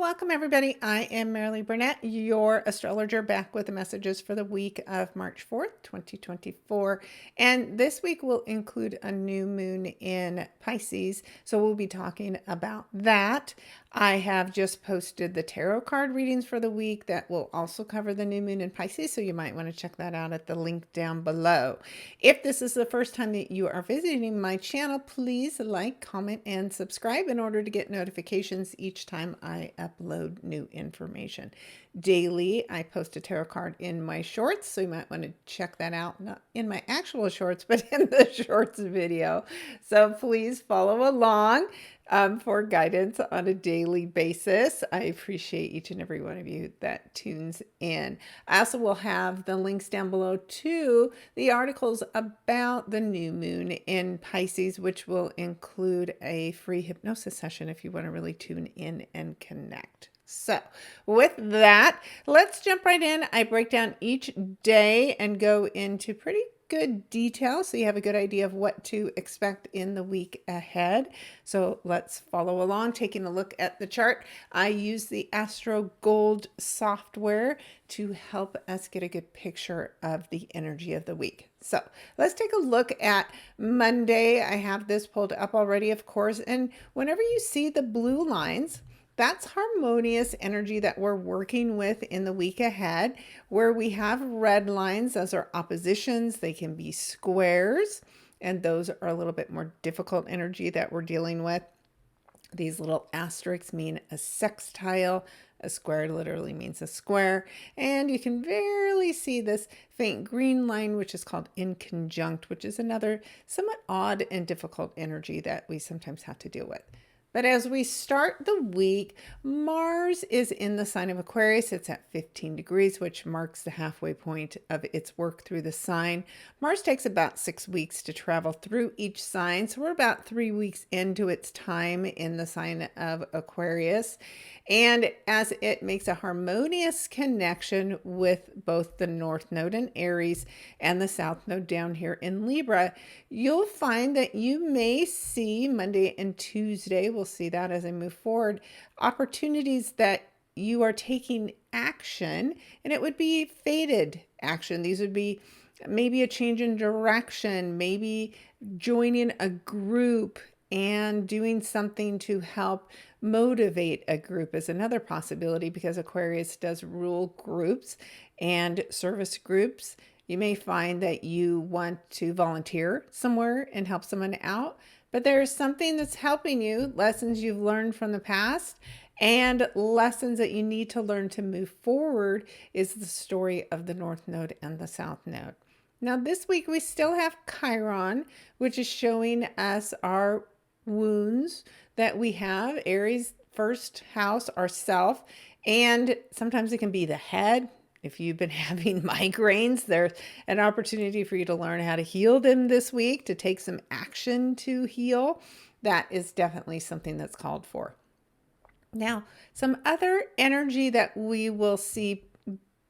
Welcome, everybody. I am Marilee Burnett, your astrologer, back with the messages for the week of March 4th, 2024. And this week will include a new moon in Pisces. So we'll be talking about that. I have just posted the tarot card readings for the week that will also cover the new moon in Pisces. So you might want to check that out at the link down below. If this is the first time that you are visiting my channel, please like, comment, and subscribe in order to get notifications each time I upload new information. Daily, I post a tarot card in my shorts, so you might want to check that out, not in my actual shorts, but in the shorts video. So please follow along for guidance on a daily basis. I appreciate each and every one of you that tunes in. I also will have the links down below to the articles about the new moon in Pisces, which will include a free hypnosis session if you want to really tune in and connect. So with that, let's jump right in. I break down each day and go into pretty good detail so you have a good idea of what to expect in the week ahead. So let's follow along, taking a look at the chart. I use the Astro Gold software to help us get a good picture of the energy of the week. So let's take a look at Monday. I have this pulled up already, of course, and whenever you see the blue lines, that's harmonious energy that we're working with in the week ahead. Where we have red lines, those are oppositions. They can be squares, and those are a little bit more difficult energy that we're dealing with. These little asterisks mean a sextile. A square literally means a square. And you can barely see this faint green line, which is called inconjunct, which is another somewhat odd and difficult energy that we sometimes have to deal with. But as we start the week, Mars is in the sign of Aquarius. It's at 15 degrees, which marks the halfway point of its work through the sign. Mars takes about 6 weeks to travel through each sign. So we're about 3 weeks into its time in the sign of Aquarius. And as it makes a harmonious connection with both the North Node in Aries and the South Node down here in Libra, you'll find that you may see Monday and Tuesday, we'll see that as I move forward, opportunities that you are taking action, and it would be fated action. These would be maybe a change in direction, maybe joining a group and doing something to help motivate a group is another possibility, because Aquarius does rule groups and service groups. You may find that you want to volunteer somewhere and help someone out, but there's something that's helping you, lessons you've learned from the past and lessons that you need to learn to move forward is the story of the North Node and the South Node. Now this week we still have Chiron, which is showing us our wounds that we have, Aries first house, ourself, and sometimes it can be the head. If you've been having migraines, there's an opportunity for you to learn how to heal them this week, to take some action to heal. That is definitely something that's called for. Now, some other energy that we will see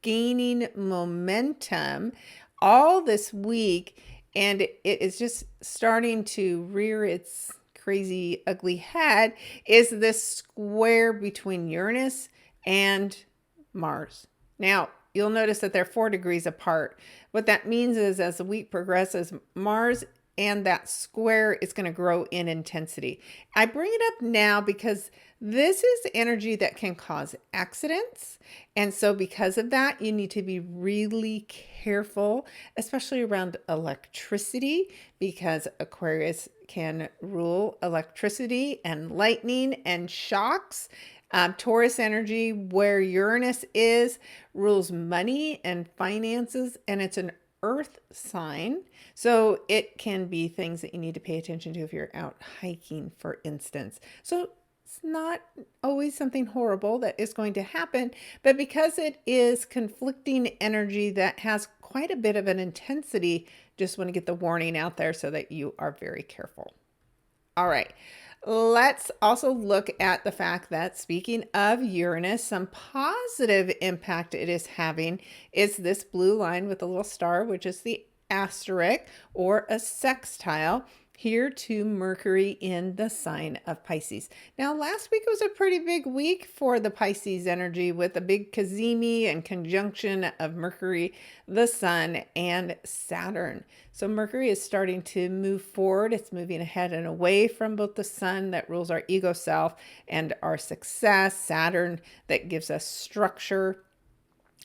gaining momentum all this week, and it is just starting to rear its crazy, ugly head, is this square between Uranus and Mars. Now, you'll notice that they're 4 degrees apart. What that means is as the week progresses, Mars and that square is going to grow in intensity. I bring it up now because this is energy that can cause accidents. And so because of that, you need to be really careful, especially around electricity, because Aquarius can rule electricity and lightning and shocks. Taurus energy, where Uranus is, rules money and finances, and it's an earth sign. So it can be things that you need to pay attention to if you're out hiking, for instance. So it's not always something horrible that is going to happen, but because it is conflicting energy that has quite a bit of an intensity, just want to get the warning out there so that you are very careful. All right. Let's also look at the fact that, speaking of Uranus, some positive impact it is having is this blue line with a little star, which is the asterisk or a sextile. here to Mercury in the sign of Pisces. Now, last week was a pretty big week for the Pisces energy with a big cazimi and conjunction of Mercury, the Sun, and Saturn. So Mercury is starting to move forward. It's moving ahead and away from both the Sun that rules our ego self and our success, Saturn that gives us structure.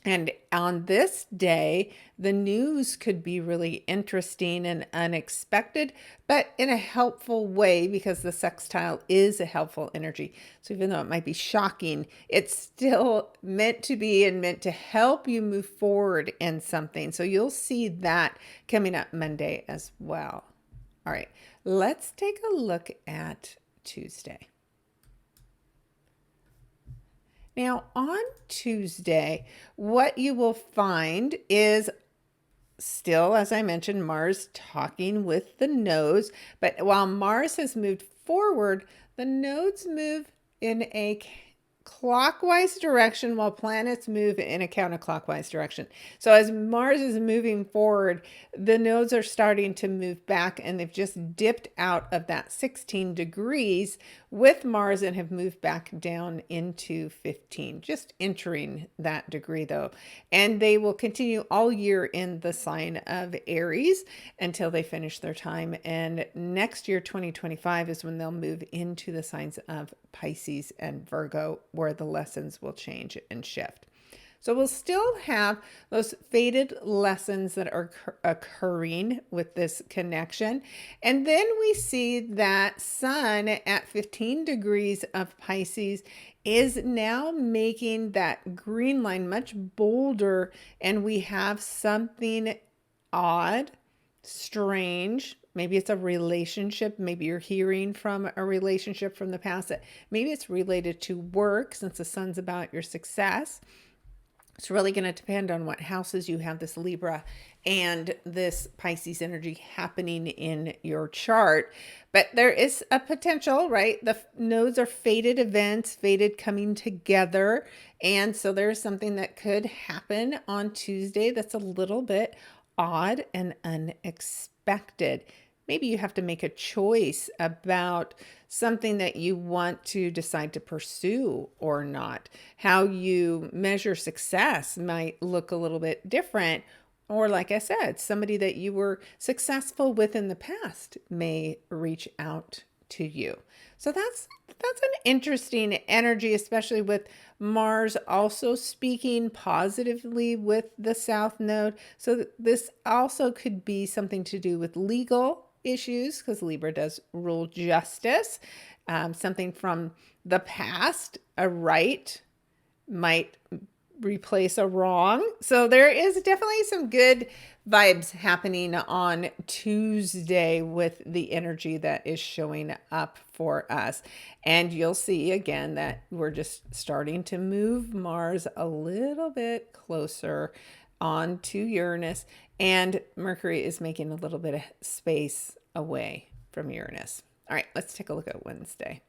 And on this day, the news could be really interesting and unexpected, but in a helpful way because the sextile is a helpful energy. So even though it might be shocking, it's still meant to be and meant to help you move forward in something. So you'll see that coming up Monday as well. All right, let's take a look at Tuesday. Now, on Tuesday, what you will find is still, as I mentioned, Mars talking with the nodes. But while Mars has moved forward, the nodes move in a clockwise direction while planets move in a counterclockwise direction. So as Mars is moving forward, the nodes are starting to move back, and they've just dipped out of that 16 degrees with Mars and have moved back down into 15, just entering that degree though. And they will continue all year in the sign of Aries until they finish their time. And next year, 2025, is when they'll move into the signs of Pisces and Virgo, where the lessons will change and shift. So we'll still have those fated lessons that are occurring with this connection. And then we see that Sun at 15 degrees of Pisces is now making that green line much bolder. And we have something odd, strange. Maybe it's a relationship. Maybe you're hearing from a relationship from the past. Maybe it's related to work, since the Sun's about your success. It's really going to depend on what houses you have this Libra and this Pisces energy happening in your chart. But there is a potential, right? The nodes are fated events, fated coming together. And so there's something that could happen on Tuesday that's a little bit odd and unexpected. Maybe you have to make a choice about something that you want to decide to pursue or not. How you measure success might look a little bit different. Or like I said, somebody that you were successful with in the past may reach out to you. So that's an interesting energy, especially with Mars also speaking positively with the South Node. So this also could be something to do with legal issues, because Libra does rule justice. Something from the past, a right might replace a wrong. So there is definitely some good vibes happening on Tuesday with the energy that is showing up for us. And you'll see again that we're just starting to move Mars a little bit closer onto Uranus, and Mercury is making a little bit of space away from Uranus. All right, let's take a look at Wednesday.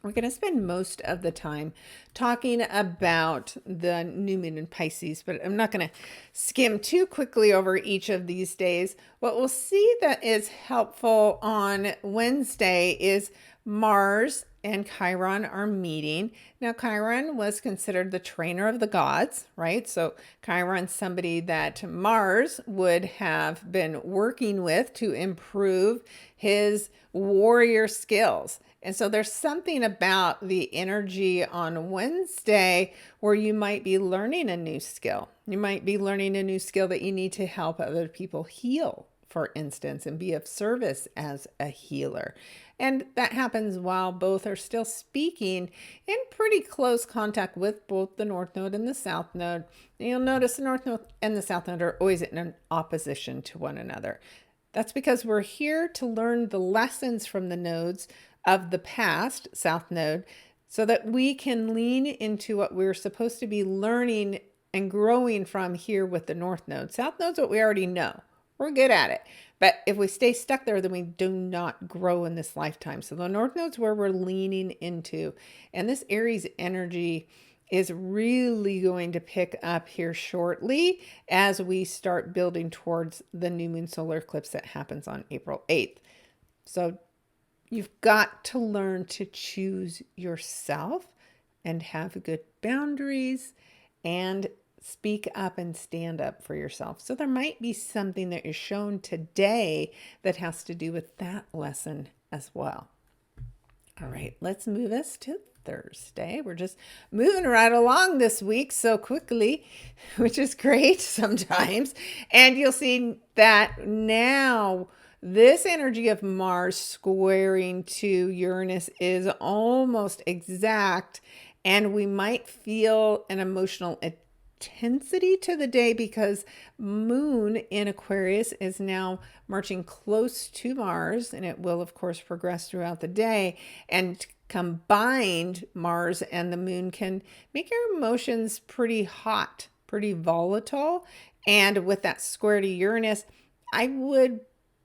We're going to spend most of the time talking about the new moon in Pisces, but I'm not going to skim too quickly over each of these days. What we'll see that is helpful on Wednesday is Mars and Chiron are meeting. Now, Chiron was considered the trainer of the gods, right? So Chiron's somebody that Mars would have been working with to improve his warrior skills. And so there's something about the energy on Wednesday where you might be learning a new skill. You might be learning a new skill that you need to help other people heal, for instance, and be of service as a healer. And that happens while both are still speaking in pretty close contact with both the North Node and the South Node. And you'll notice the North Node and the South Node are always in opposition to one another. That's because we're here to learn the lessons from the nodes of the past, South Node, so that we can lean into what we're supposed to be learning and growing from here with the North Node. South Node's what we already know. We're good at it. But if we stay stuck there, then we do not grow in this lifetime. So the North Node's where we're leaning into. And this Aries energy is really going to pick up here shortly as we start building towards the new moon solar eclipse that happens on April 8th. So you've got to learn to choose yourself and have good boundaries and speak up and stand up for yourself. So there might be something that you're shown today that has to do with that lesson as well. All right, let's move us to Thursday. We're just moving right along this week so quickly, which is great sometimes. And you'll see that now this energy of Mars squaring to Uranus is almost exact, and we might feel an emotional intensity to the day because Moon in Aquarius is now marching close to Mars, and it will of course progress throughout the day, and combined Mars and the Moon can make your emotions pretty hot, pretty volatile. And with that square to Uranus, I would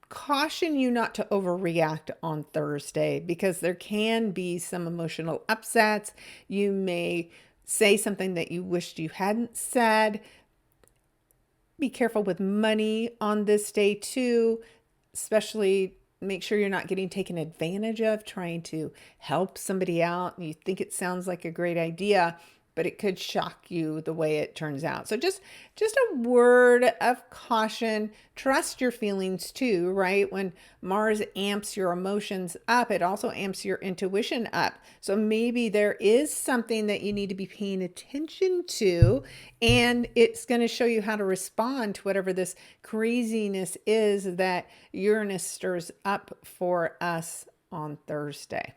caution you not to overreact on Thursday because there can be some emotional upsets. You may say something that you wished you hadn't said. Be careful with money on this day too, especially make sure you're not getting taken advantage of trying to help somebody out. You think it sounds like a great idea, but it could shock you the way it turns out. So just a word of caution. Trust your feelings too, right? When Mars amps your emotions up, it also amps your intuition up. So maybe there is something that you need to be paying attention to, and it's going to show you how to respond to whatever this craziness is that Uranus stirs up for us on Thursday.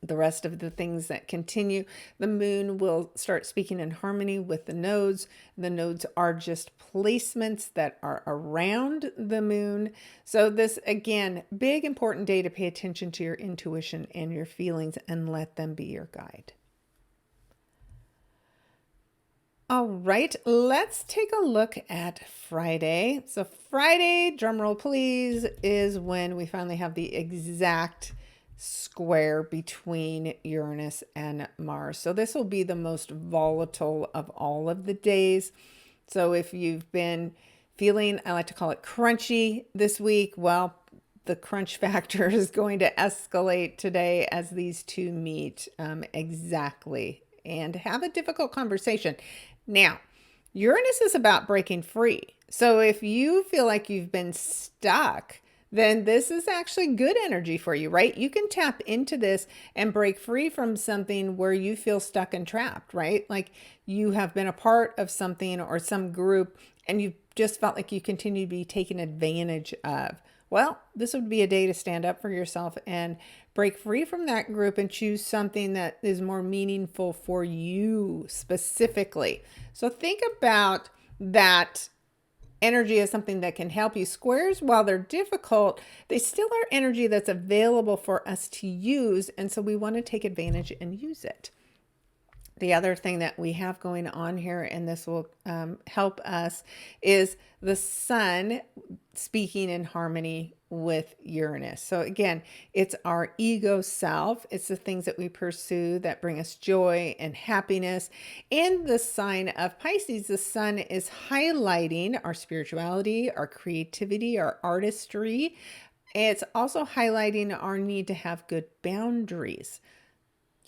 The rest of the things that continue, the Moon will start speaking in harmony with the nodes. The nodes are just placements that are around the Moon. So this, again, big important day to pay attention to your intuition and your feelings and let them be your guide. All right, let's take a look at Friday. So Friday, drumroll please, is when we finally have the exact square between Uranus and Mars. So this will be the most volatile of all of the days. So if you've been feeling, I like to call it crunchy this week, well, the crunch factor is going to escalate today as these two meet exactly and have a difficult conversation. Now, Uranus is about breaking free. So if you feel like you've been stuck, then this is actually good energy for you, right? You can tap into this and break free from something where you feel stuck and trapped, right? Like you have been a part of something or some group and you just felt like you continue to be taken advantage of. Well, this would be a day to stand up for yourself and break free from that group and choose something that is more meaningful for you specifically. So think about that energy as something that can help you. Squares, while they're difficult, they still are energy that's available for us to use. And so we want to take advantage and use it. The other thing that we have going on here, and this will help us, is the Sun speaking in harmony with Uranus. So again, it's our ego self. It's the things that we pursue that bring us joy and happiness. In the sign of Pisces, the Sun is highlighting our spirituality, our creativity, our artistry. It's also highlighting our need to have good boundaries.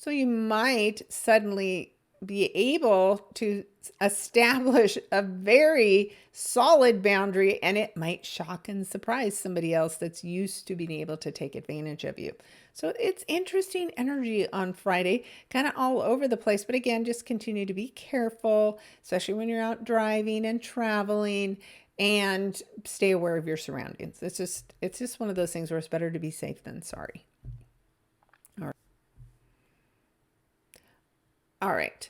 So you might suddenly be able to establish a very solid boundary, and it might shock and surprise somebody else that's used to being able to take advantage of you. So it's interesting energy on Friday, kind of all over the place. But again, just continue to be careful, especially when you're out driving and traveling, and stay aware of your surroundings. It's just one of those things where it's better to be safe than sorry. All right.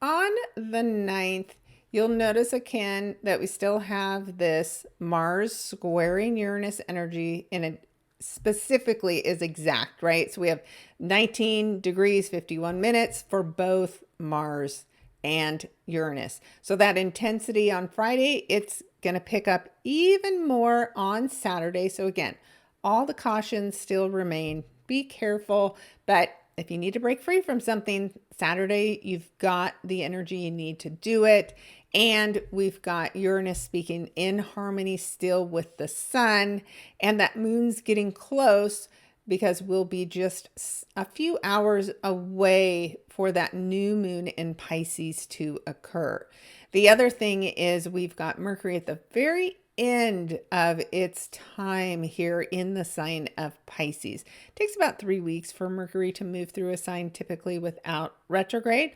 On the 9th, you'll notice again that we still have this Mars squaring Uranus energy, and it specifically is exact, right? So we have 19 degrees, 51 minutes for both Mars and Uranus. So that intensity on Friday, it's going to pick up even more on Saturday. So again, all the cautions still remain. Be careful, but if you need to break free from something, Saturday, you've got the energy you need to do it. And we've got Uranus speaking in harmony still with the sun, and that moon's getting close because we'll be just a few hours away for that new moon in Pisces to occur. The other thing is we've got Mercury at the very end of its time here in the sign of Pisces. It takes about 3 weeks for Mercury to move through a sign, typically without retrograde.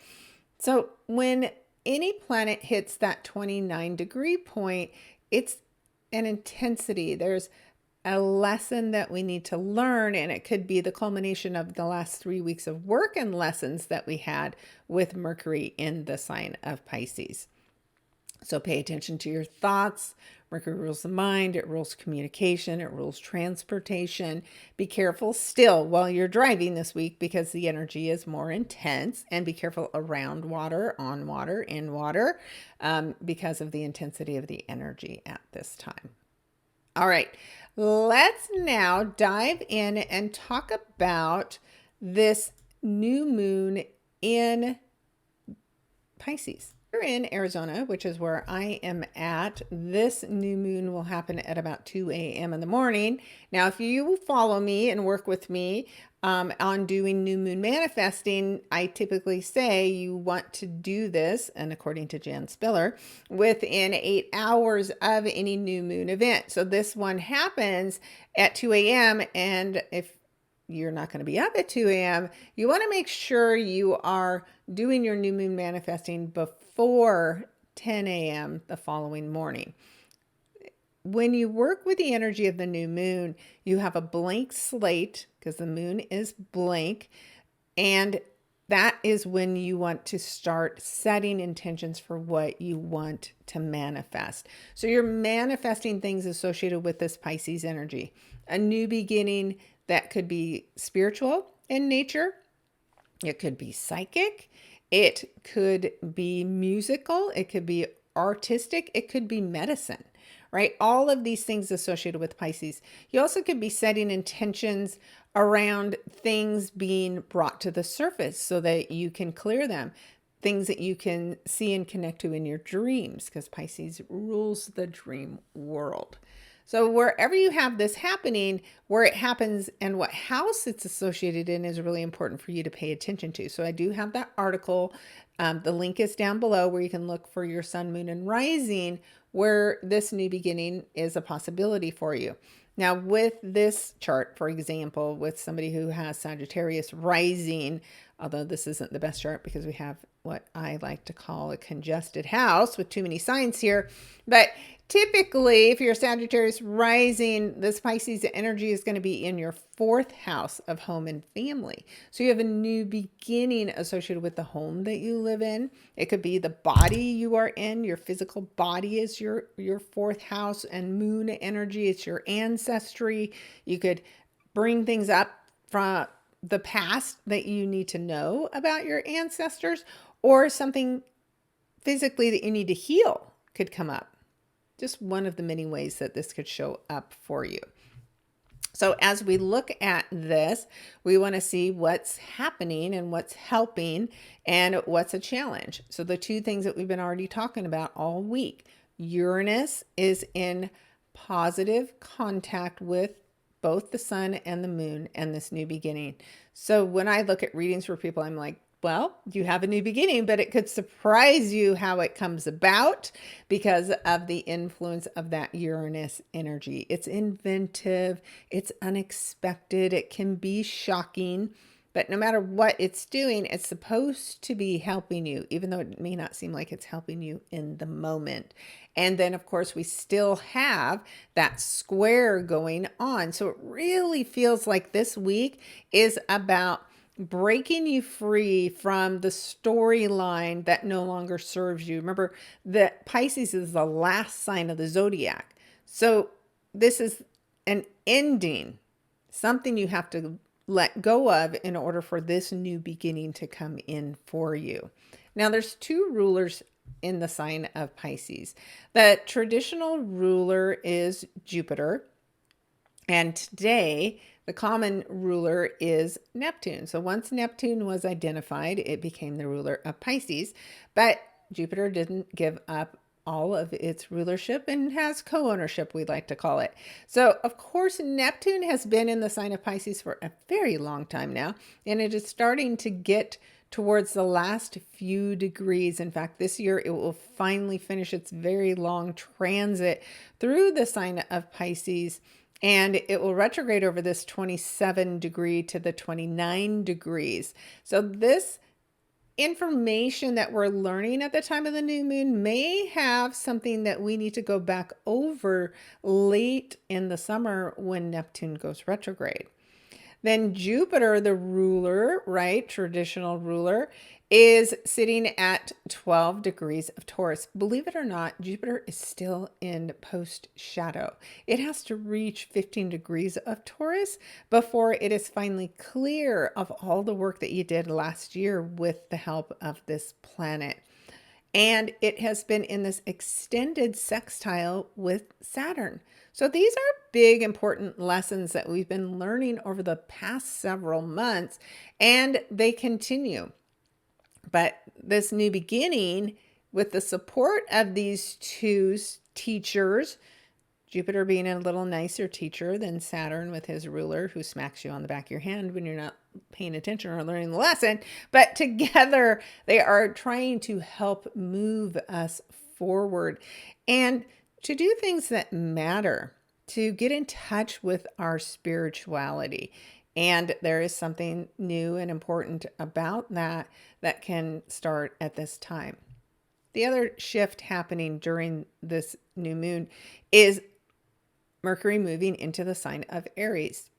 So when any planet hits that 29-degree point, it's an intensity. There's a lesson that we need to learn, and it could be the culmination of the last 3 weeks of work and lessons that we had with Mercury in the sign of Pisces. So pay attention to your thoughts. Mercury rules the mind, it rules communication, it rules transportation. Be careful still while you're driving this week because the energy is more intense, and be careful around water, on water, in water, because of the intensity of the energy at this time. All right, let's now dive in and talk about this new moon in Pisces. We're in Arizona, which is where I am at. This new moon will happen at about 2 a.m. in the morning. Now, if you follow me and work with me on doing new moon manifesting, I typically say you want to do this, and according to Jan Spiller, within 8 hours of any new moon event. So this one happens at 2 a.m. and if you're not going to be up at 2 a.m., you want to make sure you are doing your new moon manifesting before 10 a.m. the following morning. When you work with the energy of the new moon, you have a blank slate because the moon is blank, and that is when you want to start setting intentions for what you want to manifest. So you're manifesting things associated with this Pisces energy. A new beginning that could be spiritual in nature. It could be psychic. It could be musical. It could be artistic. It could be medicine, right? All of these things associated with Pisces. You also could be setting intentions around things being brought to the surface so that you can clear them. Things that you can see and connect to in your dreams, because Pisces rules the dream world. So wherever you have this happening, where it happens and what house it's associated in is really important for you to pay attention to. So I do have that article. The link is down below where you can look for your sun, moon, and rising, where this new beginning is a possibility for you. Now, with this chart, for example, with somebody who has Sagittarius rising, although this isn't the best chart because we have what I like to call a congested house with too many signs here, but typically, if you're Sagittarius rising, this Pisces energy is going to be in your 4th house of home and family. So you have a new beginning associated with the home that you live in. It could be the body you are in. Your physical body is your 4th house, and moon energy, it's your ancestry. You could bring things up from the past that you need to know about your ancestors, or something physically that you need to heal could come up. Just one of the many ways that this could show up for you. So as we look at this, we want to see what's happening and what's helping and what's a challenge. So the two things that we've been already talking about all week, Uranus is in positive contact with both the sun and the moon and this new beginning. So when I look at readings for people, I'm like, well, you have a new beginning, but it could surprise you how it comes about because of the influence of that Uranus energy. It's inventive, it's unexpected, it can be shocking, but no matter what it's doing, it's supposed to be helping you, even though it may not seem like it's helping you in the moment. And then, of course, we still have that square going on. So it really feels like this week is about breaking you free from the storyline that no longer serves you. Remember that Pisces is the last sign of the zodiac. So this is an ending, something you have to let go of in order for this new beginning to come in for you. Now, there's 2 rulers in the sign of Pisces. The traditional ruler is Jupiter, and today the common ruler is Neptune. So once Neptune was identified, it became the ruler of Pisces. But Jupiter didn't give up all of its rulership and has co-ownership, we like to call it. So, of course, Neptune has been in the sign of Pisces for a very long time now, and it is starting to get towards the last few degrees. In fact, this year it will finally finish its very long transit through the sign of Pisces, and it will retrograde over this 27 degree to the 29 degrees. So this information that we're learning at the time of the new moon may have something that we need to go back over late in the summer when Neptune goes retrograde. Then Jupiter, the ruler, right, traditional ruler, is sitting at 12 degrees of Taurus. Believe it or not, Jupiter is still in post shadow. It has to reach 15 degrees of Taurus before it is finally clear of all the work that you did last year with the help of this planet. And it has been in this extended sextile with Saturn. So these are big, important lessons that we've been learning over the past several months, and they continue. But this new beginning, with the support of these two teachers, Jupiter being a little nicer teacher than Saturn with his ruler who smacks you on the back of your hand when you're not paying attention or learning the lesson, but together they are trying to help move us forward and to do things that matter, to get in touch with our spirituality. And there is something new and important about that that can start at this time. The other shift happening during this new moon is Mercury moving into the sign of Aries.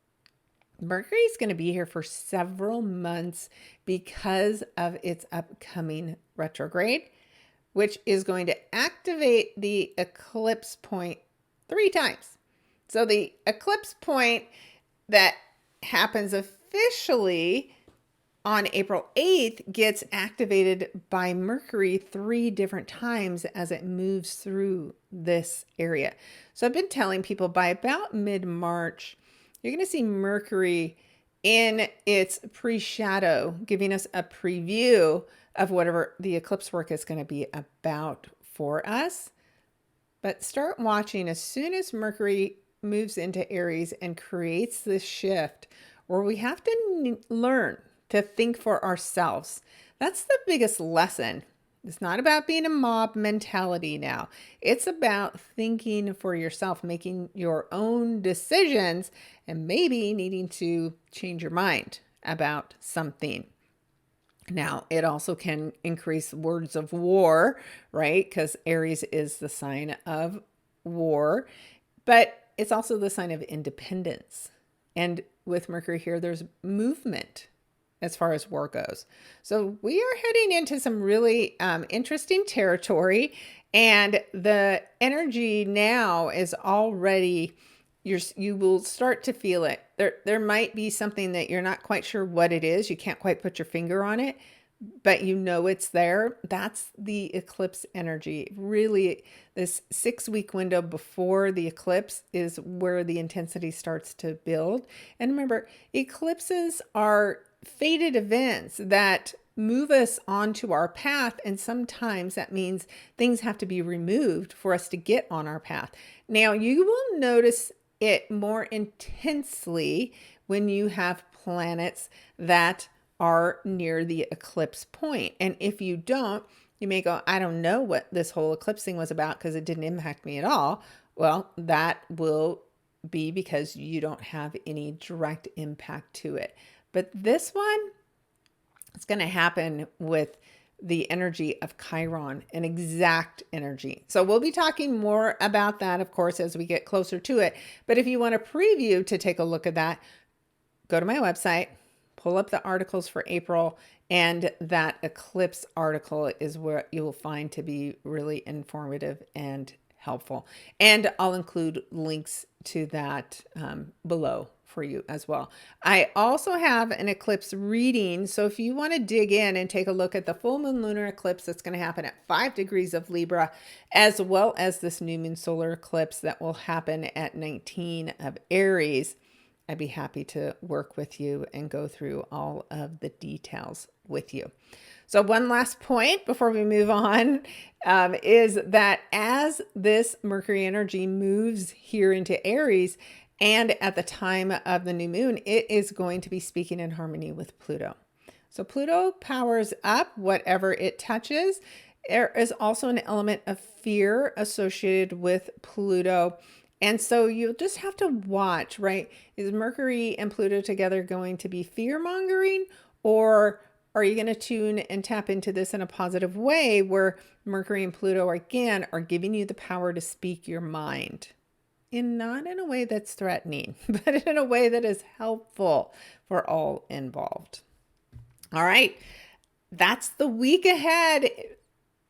Mercury is going to be here for several months because of its upcoming retrograde, which is going to activate the eclipse point 3 times. So the eclipse point that happens officially on April 8th gets activated by Mercury 3 different times as it moves through this area. So I've been telling people by about mid-March, you're going to see Mercury in its pre-shadow, giving us a preview of whatever the eclipse work is going to be about for us. But start watching as soon as Mercury moves into Aries and creates this shift where we have to learn to think for ourselves. That's the biggest lesson. It's not about being a mob mentality now. It's about thinking for yourself, making your own decisions, and maybe needing to change your mind about something. Now, it also can increase words of war, right? Because Aries is the sign of war, but it's also the sign of independence. And with Mercury here, there's movement as far as war goes. So we are heading into some really interesting territory, and the energy now is already, you will start to feel it. There might be something that you're not quite sure what it is. You can't quite put your finger on it, but you know it's there. That's the eclipse energy. Really, this 6-week window before the eclipse is where the intensity starts to build. And remember, eclipses are fated events that move us onto our path, and sometimes that means things have to be removed for us to get on our path. Now, you will notice it more intensely when you have planets that are near the eclipse point. And if you don't, you may go, I don't know what this whole eclipse thing was about because it didn't impact me at all. Well, that will be because you don't have any direct impact to it. But this one, it's going to happen with the energy of Chiron, an exact energy. So we'll be talking more about that, of course, as we get closer to it. But if you want a preview to take a look at that, go to my website, pull up the articles for April, and that eclipse article is where you will find to be really informative and helpful. And I'll include links to that below for you as well. I also have an eclipse reading. So if you want to dig in and take a look at the full moon lunar eclipse that's going to happen at 5 degrees of Libra, as well as this new moon solar eclipse that will happen at 19 of Aries, I'd be happy to work with you and go through all of the details with you. So one last point before we move on is that as this Mercury energy moves here into Aries, and at the time of the new moon, it is going to be speaking in harmony with Pluto. So Pluto powers up whatever it touches. There is also an element of fear associated with Pluto. And so you'll just have to watch, right? Is Mercury and Pluto together going to be fear mongering, or are you going to tune and tap into this in a positive way where Mercury and Pluto again are giving you the power to speak your mind? Not in a way that's threatening, but in a way that is helpful for all involved. All right, that's the week ahead,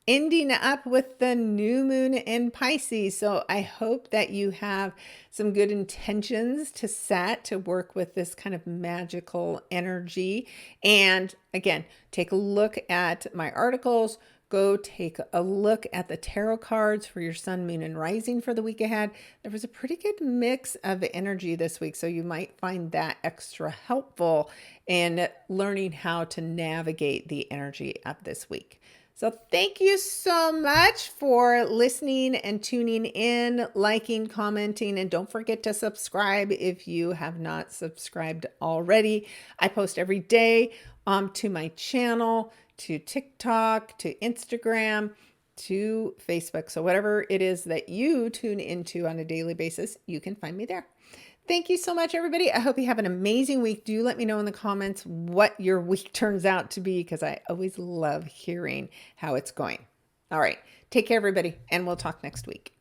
ending up with the new moon in Pisces. So I hope that you have some good intentions to set to work with this kind of magical energy. And again, take a look at my articles. Go take a look at the tarot cards for your sun, moon, and rising for the week ahead. There was a pretty good mix of energy this week, so you might find that extra helpful in learning how to navigate the energy of this week. So thank you so much for listening and tuning in, liking, commenting, and don't forget to subscribe if you have not subscribed already. I post every day to my channel, to TikTok, to Instagram, to Facebook. So whatever it is that you tune into on a daily basis, you can find me there. Thank you so much, everybody. I hope you have an amazing week. Do let me know in the comments what your week turns out to be, because I always love hearing how it's going. All right. Take care, everybody, and we'll talk next week.